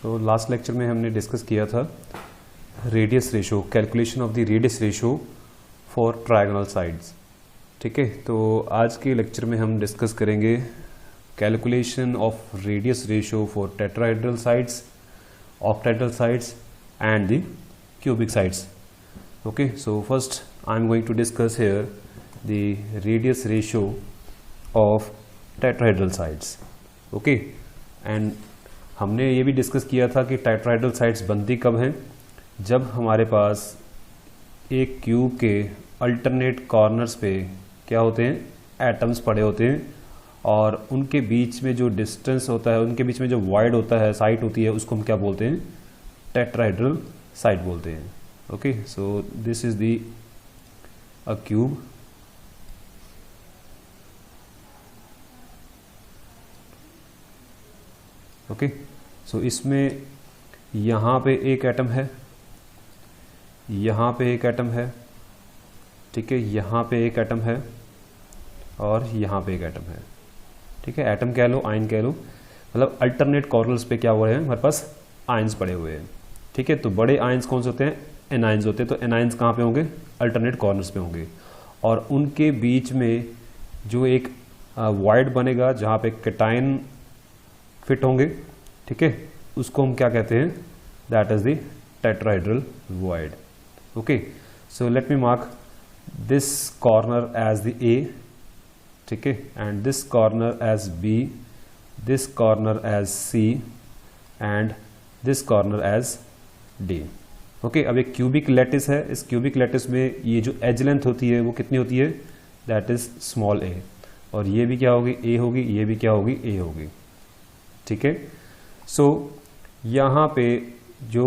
तो last lecture में हमने डिस्कस किया था radius ratio, calculation of the radius ratio for trigonal sides. ठीक है, तो आज के लेक्चर में हम डिस्कस करेंगे calculation of radius ratio for tetrahedral sides, octahedral sides and the cubic sides. Okay, so first I am going to discuss here the radius ratio of tetrahedral sides. Okay, and हमने ये भी discuss किया था कि tetrahedral sides बनती कब हैं, जब हमारे पास एक क्यूब के अल्टरनेट कॉर्नर्स पे क्या होते हैं, एटम्स पड़े होते हैं और उनके बीच में जो डिस्टेंस होता है, उनके बीच में जो वाइड होता है, साइड होती है, उसको हम क्या बोलते हैं, टेट्राहेड्रल साइड बोलते हैं। Okay, so this is the a cube, okay, so इसमें यहाँ पे एक एटम है, यहाँ पे एक एटम है, ठीक है, यहाँ पे एक एटम है और यहाँ पे एक एटम है। ठीक है, एटम कह लो, आयन कह लो, मतलब अल्टरनेट कॉर्नर्स पे क्या हो रहे हैं, हमारे पास आयंस पड़े हुए हैं। ठीक है, तो बड़े आयंस कौन से होते हैं, एनायंस होते हैं। तो एनायंस कहाँ पे होंगे, अल्टरनेट कॉर्नर्स पे होंगे और उनके बीच में जो एक वॉइड बनेगा जहाँ पे कैटायन फिट होंगे, ठीक है, उसको हम क्या कहते हैं, that is the tetrahedral void. Okay, so let me mark this corner as the A, ठीक है, and this corner as B, this corner as C and this corner as D. Okay, अब एक क्यूबिक लैटिस है, इस cubic lattice में ये जो as length होती है वो कितनी होती है, दैट इज स्मॉल ए, और ये भी क्या होगी, ए होगी, ये भी क्या होगी, ए होगी। ठीक है, सो यहाँ पे जो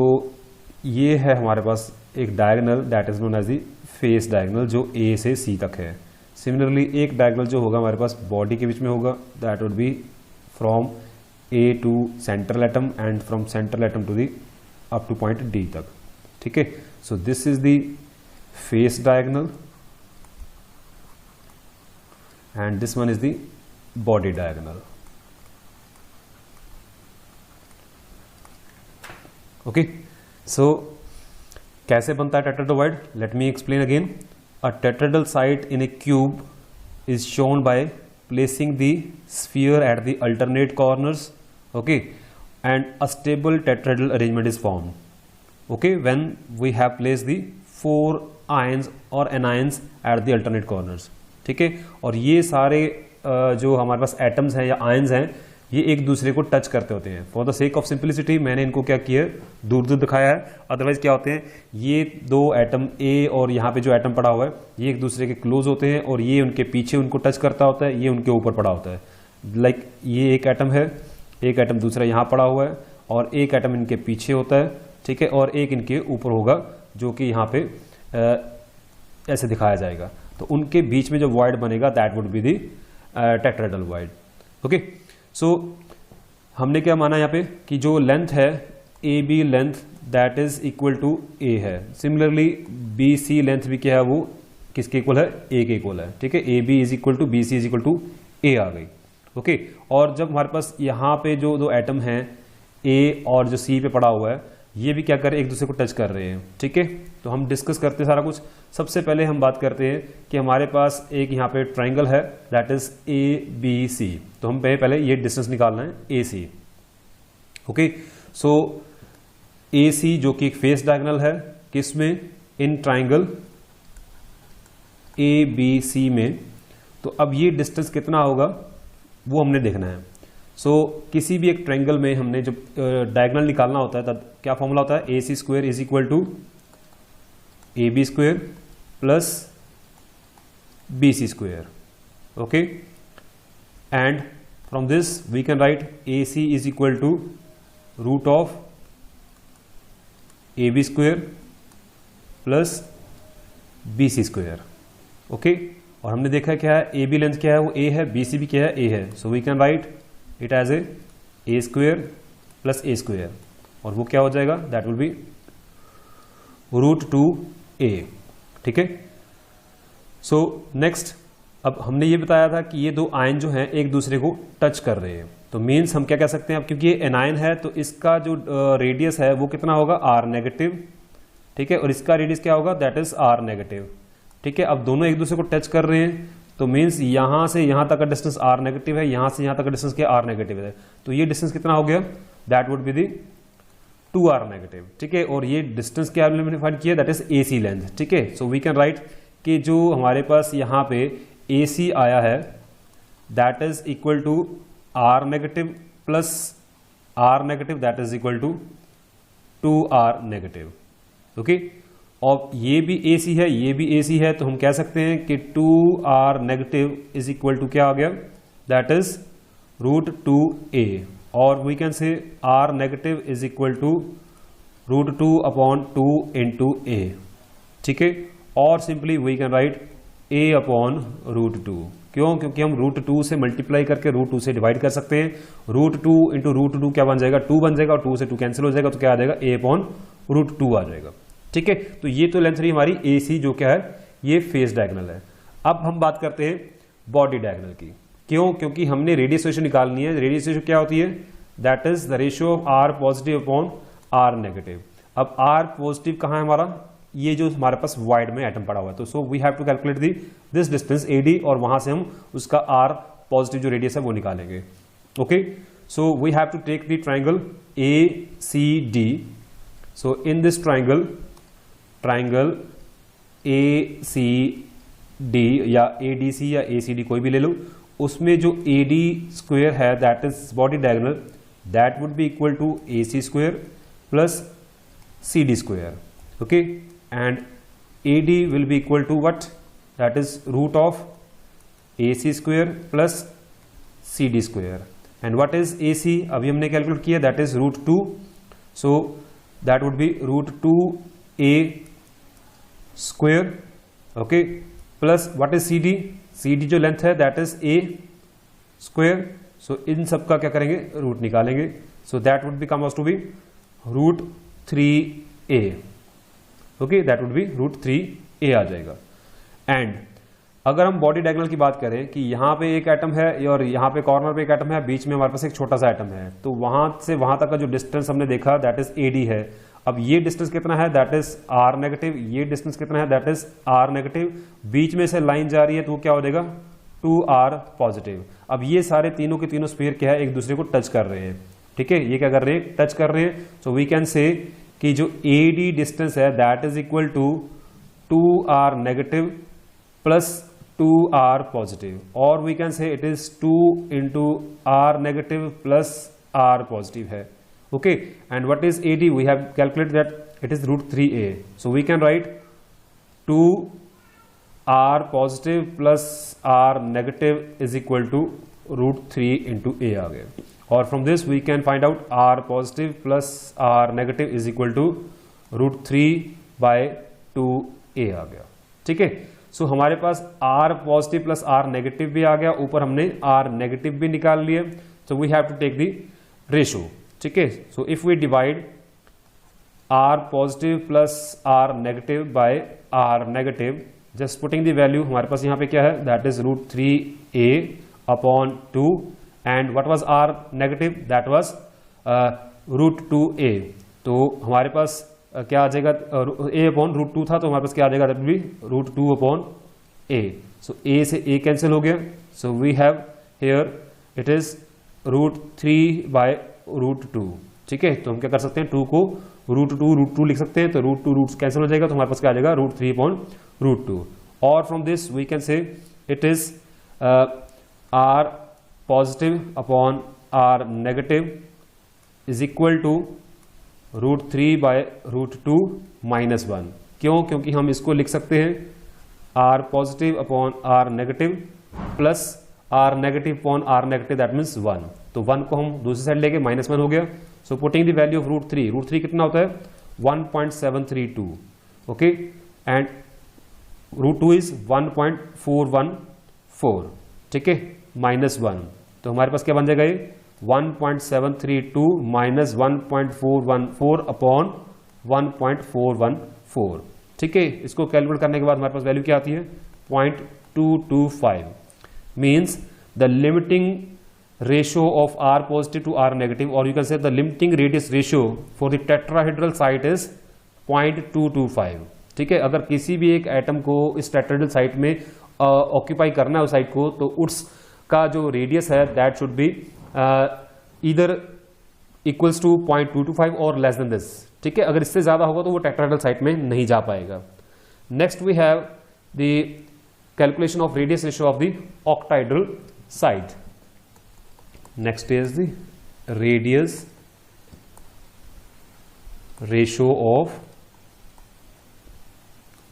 ये है हमारे पास एक diagonal, that is known as the face diagonal, जो ए से सी तक है। सिमिलरली एक डायगोनल जो होगा हमारे पास बॉडी के बीच में होगा, that would B from A to central atom and from central atom to the up to point D तक। ठीक है, so this is the face diagonal and this one is the body diagonal। okay, so कैसे बनता है tetrahedral? Let me explain again। A tetrahedral side in a cube is shown by placing the sphere at the alternate corners, okay, and a stable tetrahedral arrangement is formed, okay, when we have placed the 4 ions or anions at the alternate corners। ठीक है, और ये सारे जो हमारे पास atoms हैं या ions हैं, ये एक दूसरे को टच करते होते हैं। For the sake of simplicity मैंने इनको क्या किया है, दूर दूर दिखाया है, अदरवाइज क्या होते हैं, ये दो एटम ए और यहाँ पे जो एटम पड़ा हुआ है, ये एक दूसरे के क्लोज होते हैं और ये उनके पीछे उनको टच करता होता है, ये उनके ऊपर पड़ा होता है। लाइक ये एक एटम है, एक एटम दूसरा यहाँ पड़ा हुआ है और एक एटम इनके पीछे होता है, ठीक है, और एक इनके ऊपर होगा जो कि यहाँ पे ऐसे दिखाया जाएगा। तो उनके बीच में जो वॉइड बनेगा, that would be the tetrahedral void. Okay, so हमने क्या माना यहाँ पे कि जो लेंथ है A B length, that is equal to a है। सिमिलरली बी सी लेंथ भी क्या है, वो किसके इक्वल है, ए के इक्वल है। ठीक है, A B is equal to B C is equal to a आ गई। ओके, और जब हमारे पास यहाँ पे जो दो एटम हैं ए और जो सी पे पड़ा हुआ है, ये भी क्या कर रहे हैं, एक दूसरे को टच कर रहे हैं। ठीक है, तो हम डिस्कस करते हैं सारा कुछ। सबसे पहले हम बात करते हैं कि हमारे पास एक यहाँ पे ट्राइंगल है, that is A B C. तो हम पहले ये डिस्टेंस निकालना है, ए सी। ओके, सो ए सी जो कि एक फेस डायगोनल है, किसमें, इन ट्राइंगल ए बी सी में। तो अब ये डिस्टेंस कितना होगा वो हमने देखना है। सो किसी भी एक ट्रायंगल में हमने जब डायगोनल निकालना होता है, तब क्या फॉर्मूला होता है, A C square is equal to A B square plus B C square. Okay, and from this we can write A C is equal to root of A B square plus B C square. Okay, और हमने देखा क्या है, A B length क्या है, वो ए है, B C भी क्या है, ए है। So we can write it as A square plus A square, और वो क्या हो जाएगा, that will B root 2a। ठीक है, सो नेक्स्ट, अब हमने ये बताया था कि ये दो आयन जो हैं एक दूसरे को टच कर रहे हैं। तो मीन्स हम क्या कह सकते हैं, अब क्योंकि ये एनायन है तो इसका जो रेडियस है वो कितना होगा, आर नेगेटिव, ठीक है, और इसका रेडियस क्या होगा, दैट इज आर नेगेटिव, ठीक है। अब दोनों एक दूसरे को टच कर रहे हैं तो मीन्स यहां से यहां तक का डिस्टेंस आर नेगेटिव है, यहां से यहां तक का डिस्टेंस क्या आर नेगेटिव है, तो ये डिस्टेंस कितना हो गया, that would be the 2r negative, ठीक है। और ये डिस्टेंस क्या हमने फाइंड किया, दैट इज AC लेंथ, ठीक है। सो वी कैन राइट कि जो हमारे पास यहाँ पे AC आया है that is equal to r negative plus r negative, that is equal to 2r negative, okay. और ये भी AC है, ये भी AC है, तो हम कह सकते हैं कि 2r negative is equal to क्या आ गया, दैट इज √2a, और we can say r negative is equal to √2/2 into a, ठीक है। और simply we can right a/√2, क्यों, क्योंकि हम √2 से मल्टीप्लाई करके √2 से डिवाइड कर सकते हैं, √2 इंटू √2 क्या बन जाएगा, 2 बन जाएगा, और 2 से 2 कैंसिल हो जाएगा, तो क्या आ जाएगा, a/√2 आ जाएगा, ठीक है। तो ये तो लेंथ रही हमारी AC, जो क्या है, ये फेस डायगोनल है। अब हम बात करते हैं बॉडी डायगोनल की, क्यों, क्योंकि हमने रेडियस रेशियो निकालनी है। रेडियस रेशियो क्या होती है, that is the ratio of R positive upon R negative. अब R पॉजिटिव कहाँ है हमारा, ये जो हमारे पास वाइड में एटम पड़ा हुआ है, तो so we have to calculate this distance AD, और वहां से हम उसका R पॉजिटिव जो रेडियस है वो निकालेंगे, okay. So we have to take the triangle ACD। So in this triangle ACD या ADC या ACD कोई भी ले लो, उसमें जो AD स्क्वायर है that is body diagonal, that would be equal to AC square plus CD square, okay. And AD will be equal to what, that is root of AC square plus CD square. And what is AC, अभी हमने calculate किया, that is √2, so that would be √2a square, okay, plus what is CD जो length है that is a square. So इन सब का क्या करेंगे, रूट निकालेंगे, so that would be comes to be √3a, okay, that would be √3a आ जाएगा। एंड अगर हम बॉडी डायगोनल की बात करें कि यहाँ पे एक एटम है और यहाँ पे कॉर्नर पे एक एटम है, बीच में हमारे पास एक छोटा सा एटम है, तो वहां से वहां तक का जो डिस्टेंस हमने देखा दैट इज AD है। अब ये डिस्टेंस कितना है, दैट इज R नेगेटिव, ये डिस्टेंस कितना है, दैट इज R नेगेटिव, बीच में से लाइन जा रही है तो क्या हो जाएगा, 2R पॉजिटिव। अब ये सारे तीनों के तीनों स्फीयर क्या है, एक दूसरे को टच कर रहे हैं, ठीक है, ये क्या कर रहे हैं, टच कर रहे हैं। सो वी कैन से कि जो AD डिस्टेंस है that is equal to 2R negative plus 2R positive, और we can say it is 2 into R negative plus R positive है, okay. And what is AD, we have calculated that it is √3a, so we can write 2R positive plus R negative is equal to √3 into a आ गया, और from this we can find out R positive plus R negative is equal to √3/2a आ गया, ठीक है। सो हमारे पास R positive plus R negative भी आ गया, ऊपर हमने R नेगेटिव भी निकाल लिए, so we have to take the ratio, ठीक है। So if we divide R positive plus R negative by R negative, just putting the value, हमारे पास यहाँ पे क्या है, that is √3a/2, and what was R negative, that was √2a। तो हमारे पास क्या आ जाएगा, a/√2 था, तो हमारे पास क्या आ जाएगा, that will be √2/a। So a से a कैंसिल हो गया, so we have here it is √3/√2, ठीक है। तो हम क्या कर सकते हैं, 2 को √2 लिख सकते हैं, तो √2 कैंसिल हो जाएगा, तो हमारे पास क्या आ जाएगा, √3/√2। और from this we can say it is R positive upon R negative is equal to √3/√2 -1, क्यों, क्योंकि हम इसको लिख सकते हैं R positive upon R negative plus R negative upon R negative, that means 1, तो 1 को हम दूसरी साइड लेके -1 हो गया। So putting the value of √3 कितना होता है, 1.732, ओके, एंड √2 इज 1.414, ठीक है, -1, तो हमारे पास क्या बन जाएगा, ये 1.732 माइनस 1.414 अपॉन 1.414, ठीक है। इसको कैलकुलेट करने के बाद हमारे पास वैल्यू क्या आती है, 0.225, means the limiting ratio of R positive to R negative, or you can say the limiting radius ratio for the tetrahedral site is 0.225. ठीक है, अगर किसी भी एक एटम को इस टेट्राहेड्रल साइट में ऑक्यूपाई करना है उस साइट को, तो उसका जो रेडियस है that should be either equals to 0.225 और लेस देन दिस. ठीक है, अगर इससे ज्यादा होगा तो वो टेट्राहेड्रल साइट में नहीं जा पाएगा. Next we have the calculation of radius ratio of the octahedral site. Next is the radius ratio of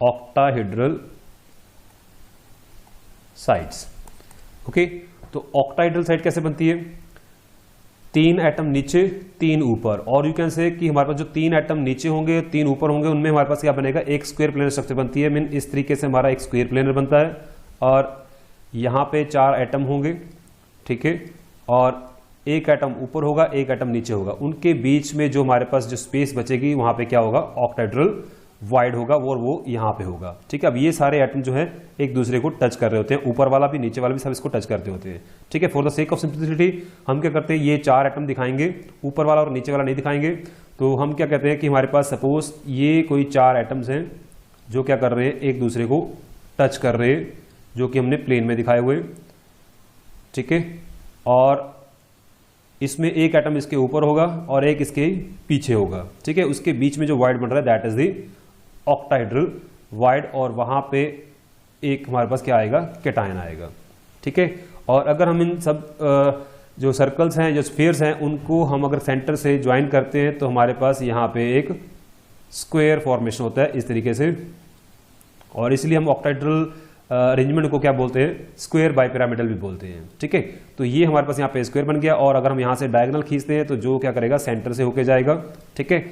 octahedral sites. Okay, तो ऑक्टाहेड्रल साइट कैसे बनती है? 3 एटम नीचे 3 ऊपर, और यू कैन से कि हमारे पास जो 3 एटम नीचे होंगे 3 ऊपर होंगे, उनमें हमारे पास क्या बनेगा? एक स्क्वायर प्लेनर स्ट्रक्चर बनती है. मीन इस तरीके से हमारा एक स्क्वायर प्लेनर बनता है, और यहां पे 4 एटम होंगे. ठीक है, और एक एटम ऊपर होगा, एक एटम नीचे होगा. उनके बीच में जो हमारे पास जो स्पेस बचेगी वहां पे क्या होगा? ऑक्टाहेड्रल वाइड होगा, वो यहां पे होगा. ठीक है, अब ये सारे एटम जो है एक दूसरे को टच कर रहे होते हैं, ऊपर वाला भी नीचे वाला भी सब इसको टच करते होते हैं. ठीक है, for the sake of simplicity हम क्या करते हैं, ये 4 एटम दिखाएंगे, ऊपर वाला और नीचे वाला नहीं दिखाएंगे. तो हम क्या कहते हैं कि हमारे पास सपोज ये कोई 4 एटम्स हैं जो क्या कर रहे हैं, एक दूसरे को टच कर रहे हैं, जो कि हमने प्लेन में दिखाए हुए. ठीक है, और इसमें एक एटम इसके ऊपर होगा और एक इसके पीछे होगा. ठीक है, उसके बीच में जो वाइड बन रहा है that is the octahedral wide, और वहां पे एक हमारे पास क्या आएगा? कैटायन आएगा. ठीक है, और अगर हम इन सब जो सर्कल्स हैं, जो स्फीयर्स हैं, उनको हम अगर सेंटर से ज्वाइन करते हैं तो हमारे पास यहाँ पे एक स्क्वायर फॉर्मेशन होता है इस तरीके से, और इसलिए हम ऑक्टाहेड्रल अरेंजमेंट को क्या बोलते हैं? स्क्वायर बाइपिरामिडल भी बोलते हैं. ठीक है, तो ये हमारे पास यहाँ पे स्क्वायर बन गया, और अगर हम यहाँ से डायगोनल खींचते हैं तो जो क्या करेगा? सेंटर से होके जाएगा. ठीक है,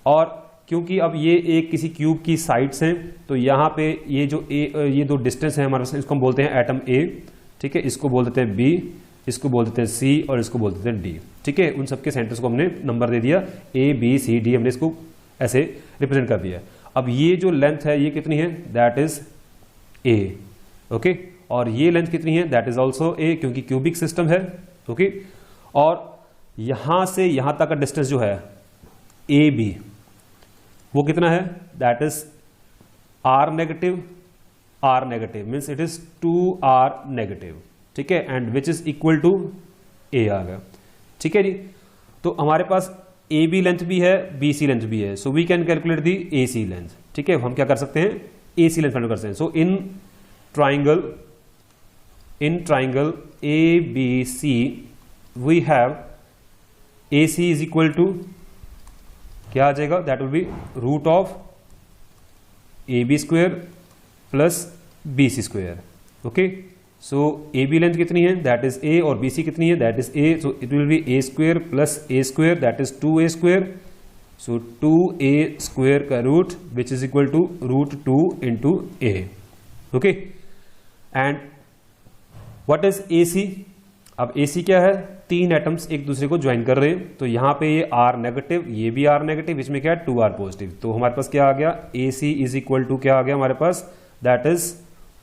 और क्योंकि अब ये एक किसी क्यूब की साइड्स हैं, तो यहाँ पे ये दो डिस्टेंस है हमारे पास, इसको हम बोलते हैं एटम ए. ठीक है, इसको बोल देते हैं बी, इसको बोल देते हैं सी, और इसको बोल देते हैं डी. ठीक है, उन सबके सेंटर्स को हमने नंबर दे दिया ए बी सी डी, हमने इसको ऐसे रिप्रेजेंट कर दिया. अब ये जो लेंथ है ये कितनी है? That is A. ओके, और ये लेंथ कितनी है? दैट इज ऑल्सो ए, क्योंकि क्यूबिक सिस्टम है. ओके, और यहां से यहां तक का डिस्टेंस जो है ए बी, वो कितना है? That is R negative. R negative means it is 2r negative. ठीक है, and which is equal to a आ गया. ठीक है जी, तो हमारे पास ए बी लेंथ भी है, बी सी लेंथ भी है, so we can calculate the A C length. ठीक है, हम क्या कर सकते हैं? ए सी लेंथ फाइंड कर सकते हैं. सो इन triangle ABC we have AC is equal to क्या आ जाएगा? that will be root of AB square plus BC square. okay, so AB length कितनी है? that is A, और BC कितनी है? that is A, so it will be A square plus A square, that is 2A square. so 2A square का root which is equal to root 2 into A. okay, and what is AC? अब AC क्या है? 3 atoms एक दूसरे को join कर रहे हैं, तो यहां पे ये R नेगेटिव, ये भी R नेगेटिव, इसमें क्या है? 2R positive. तो हमारे पास क्या आ गया? AC इज इक्वल टू क्या आ गया हमारे पास? That is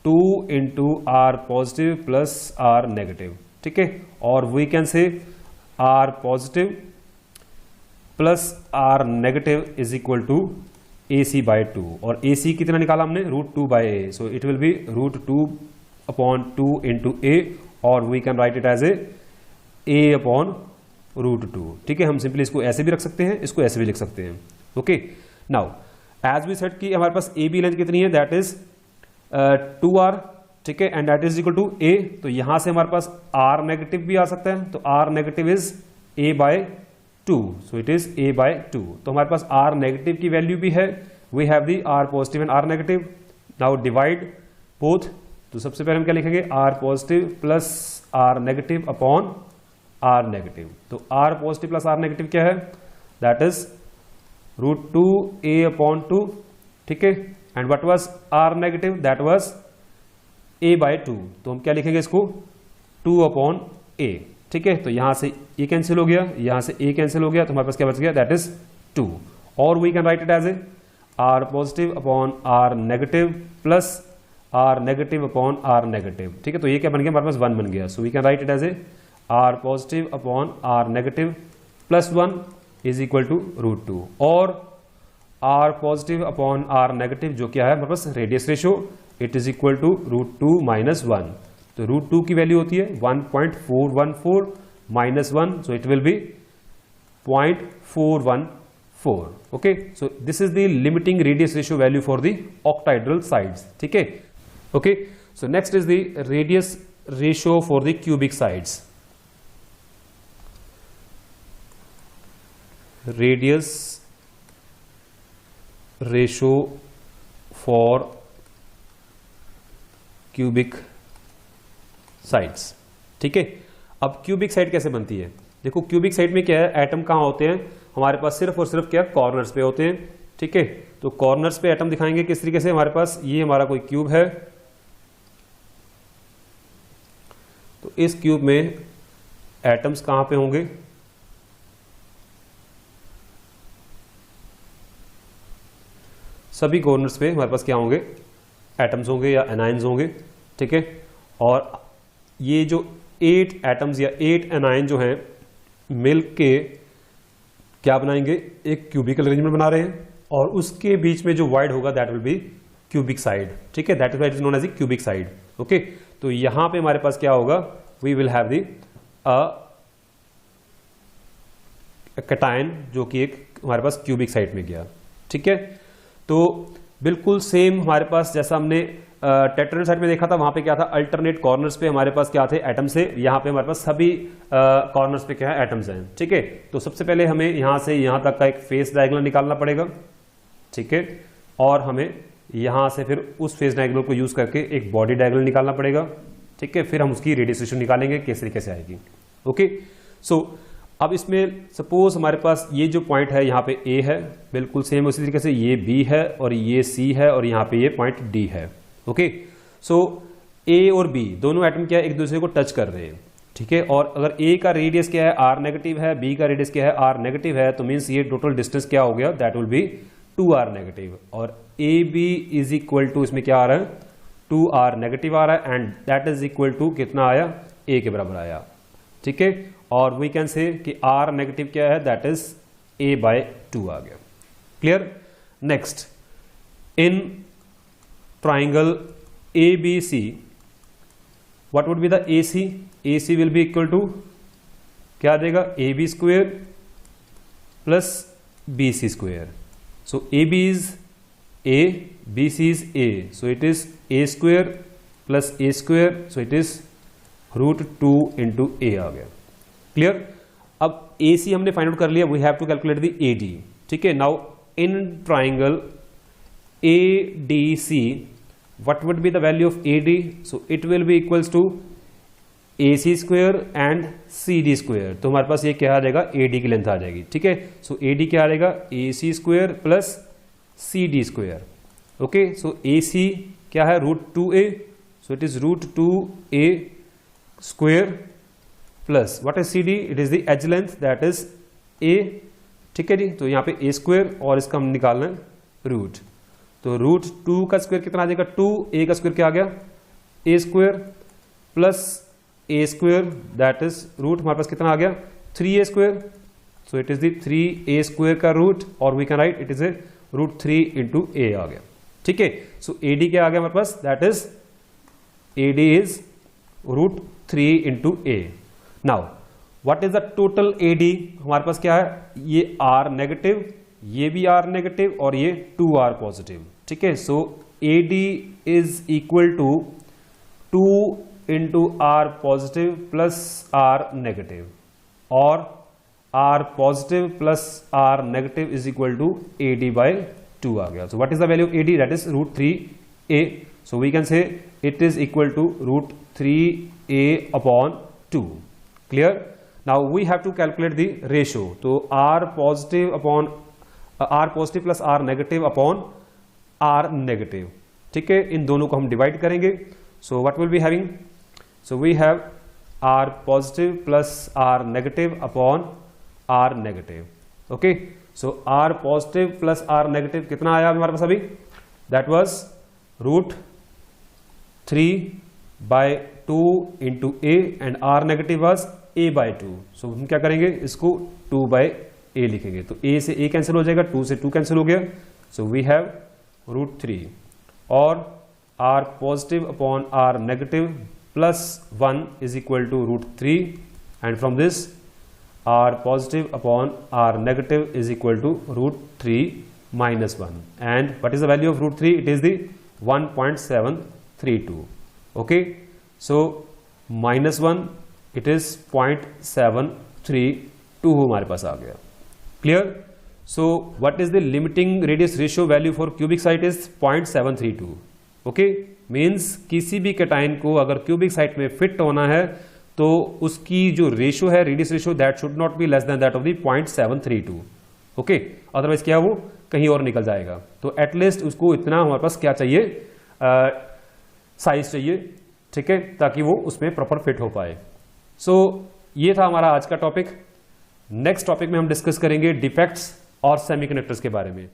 2 into R positive plus R negative. ठीक है, और we can say R positive plus R negative is equal to AC by 2, और AC कितना निकाला हमने? √2 by A. So it will be √2 upon 2 into a, और we can write it as a upon √2. ठीक है, हम सिंपली इसको ऐसे भी रख सकते हैं, इसको ऐसे भी लिख सकते हैं. Okay, now as we set कि हमारे पास ए बी लेंथ कितनी है? That is 2r. ठीक है, and that is equal to a. तो यहां से हमारे पास r नेगेटिव भी आ सकता है, तो r negative is a by 2, so it is a by 2. तो हमारे पास r नेगेटिव की वैल्यू भी है, we have the r positive and r negative. Now divide both. तो सबसे पहले हम क्या लिखेंगे? r positive plus r negative upon r negative. तो r पॉजिटिव प्लस r नेगेटिव क्या है? That is √2a upon 2. ठीक है, and what was r negative? That was a by 2. तो हम क्या लिखेंगे इसको? 2 अपॉन a. ठीक है, तो यहां से a कैंसिल हो गया, यहां से a कैंसिल हो गया, तो हमारे पास क्या बच गया? That is 2. और we can write it as A r positive upon r negative plus R negative upon R negative. ठीक है, तो ये क्या बन गया? हमारे पास 1 बन गया. So we can write it as A r positive upon r negative plus 1 is equal to √2 और r positive upon r negative जो क्या है हमारे पास radius ratio, it is equal to √2 minus 1. तो √2 की वैल्यू होती है 1.414 minus 1, so it will be 0.414. Okay, so this is the limiting radius ratio value for the octahedral sites. ठीक है. Okay, so next is the radius ratio for the cubic sides. Radius ratio for cubic sides. ठीक है. अब cubic side कैसे बनती है? देखो cubic side में क्या है, एटम कहाँ होते हैं हमारे पास, सिर्फ और सिर्फ क्या कॉर्नर्स पे होते हैं. ठीक है. तो कॉर्नर्स पे एटम दिखाएंगे किस तरीके से, हमारे पास ये हमारा कोई क्यूब है, तो इस क्यूब में एटम्स कहां पे होंगे, सभी कॉर्नर्स पे हमारे पास क्या होंगे, एटम्स होंगे या एनाइंस होंगे. ठीक है. और ये जो 8 एटम्स या 8 एनाइन जो हैं मिल के क्या बनाएंगे, एक क्यूबिकल अरेंजमेंट बना रहे हैं और उसके बीच में जो वाइड होगा that will be cubic site. ठीक है. That is why it is known as a cubic site. Okay, तो यहां पे हमारे पास क्या होगा, we will have the cation जो कि एक हमारे पास क्यूबिक साइड में गया. ठीक है. तो बिल्कुल सेम हमारे पास जैसा हमने टेट्राहेड्रल साइड में देखा था, वहां पे क्या था, अल्टरनेट कॉर्नर्स पे हमारे पास क्या थे, एटम्स है. यहाँ पे हमारे पास सभी कॉर्नर्स पे क्या है, एटम्स हैं. ठीक है. तो सबसे पहले हमें यहां से यहां तक का एक फेस डायगोनल निकालना पड़ेगा. ठीक है. और हमें यहां से फिर उस फेस डायगोनल को यूज करके एक बॉडी डायगोनल निकालना पड़ेगा. ठीक है. फिर हम उसकी रेडियस रेशियो निकालेंगे किस तरीके से आएगी. ओके, सो अब इसमें सपोज हमारे पास ये जो पॉइंट है यहाँ पे A है, बिल्कुल सेम उसी तरीके से ये B है और ये C है और यहाँ पे ये पॉइंट D है. ओके, सो A और B दोनों एटम क्या है, एक दूसरे को टच कर रहे हैं. ठीक है. और अगर A का रेडियस क्या है, R नेगेटिव है, B का रेडियस क्या है, R नेगेटिव है, तो मीन्स ये टोटल डिस्टेंस क्या हो गया, that will B 2R negative. और AB इज इक्वल टू, इसमें क्या आ रहा है, 2R नेगेटिव आ रहा है and that is equal to कितना आया, A के बराबर आया. ठीक है. और वी कैन से कि R नेगेटिव क्या है, दैट इज A/2 आ गया. Clear. Next, in triangle ABC what would be the AC? AC will be equal to क्या देगा, AB square plus BC square. So AB is A, BC is A, so it is A square plus A square, so it is √2 into A आ गया. Clear. अब AC हमने find out कर लिया, we have to calculate the AD. ठीक है. Now in triangle ADC what would be the value of AD? So it will be equals to AC square and CD square. तो हमारे पास ये क्या आ जाएगा, AD की लेंथ आ जाएगी. ठीक है. सो AD क्या आ जाएगा, AC square plus CD square. Okay, so AC क्या है, √2A, so it is √2A square plus what is CD, it is the edge length that is A. ठीक है जी. तो यहाँ पे A स्क्वेयर और इसका हम निकालना है रूट. तो √2 का स्क्वायर कितना आ जाएगा, 2A का स्क्वायर क्या आ गया, A square plus A square that is root हमारे पास कितना आ गया, 3A square. So it is the 3A square का रूट और we can write it is a √3 into A आ गया. ठीक है. सो AD क्या आ गया हमारे पास, that is AD is √3 into A. Now what is the total AD, हमारे पास क्या है, ये R नेगेटिव, ये भी R नेगेटिव और ये 2R पॉजिटिव. ठीक है. So AD is equal to 2 into R positive plus R negative और R positive plus R negative is equal to AD/2 आ गया. So what is the value of AD, that is √3A. So we can say it is equal to √3A/2. Clear. Now we have to calculate the ratio. तो R positive plus R negative upon R negative. ठीक है. इन दोनों को हम divide करेंगे. So what will be having, so we have R positive plus R negative upon R negative. Okay. So R positive plus R negative कितना आया हमारे पास अभी, that was √3/2 into A and R negative was a/2। So हम क्या करेंगे, इसको 2/a लिखेंगे। तो a से a कैंसिल हो जाएगा, 2 से 2 कैंसिल हो गया। सो वी हैव √3 और r positive upon r negative +1 is equal to √3 and from this r positive upon r negative is equal to √3 minus 1, and what is the value of √3? It is the 1.732. okay, so -1 it is 0.732 हमारे पास आ गया। clear? so what is the limiting radius ratio value for cubic site is 0.732. okay, means किसी भी cation को अगर cubic site में fit होना है तो उसकी जो रेशियो है, radius ratio, that should not be less than that of the 0.732। Okay, otherwise क्या वो कहीं और निकल जाएगा। तो एटलीस्ट उसको इतना हमारे पास क्या चाहिए, साइज चाहिए, ठीक है, ताकि वो उसमें प्रॉपर फिट हो पाए। सो ये था हमारा आज का टॉपिक। नेक्स्ट टॉपिक में हम डिस्कस करेंगे डिफेक्ट्स और सेमीकंडक्टर्स के बारे में।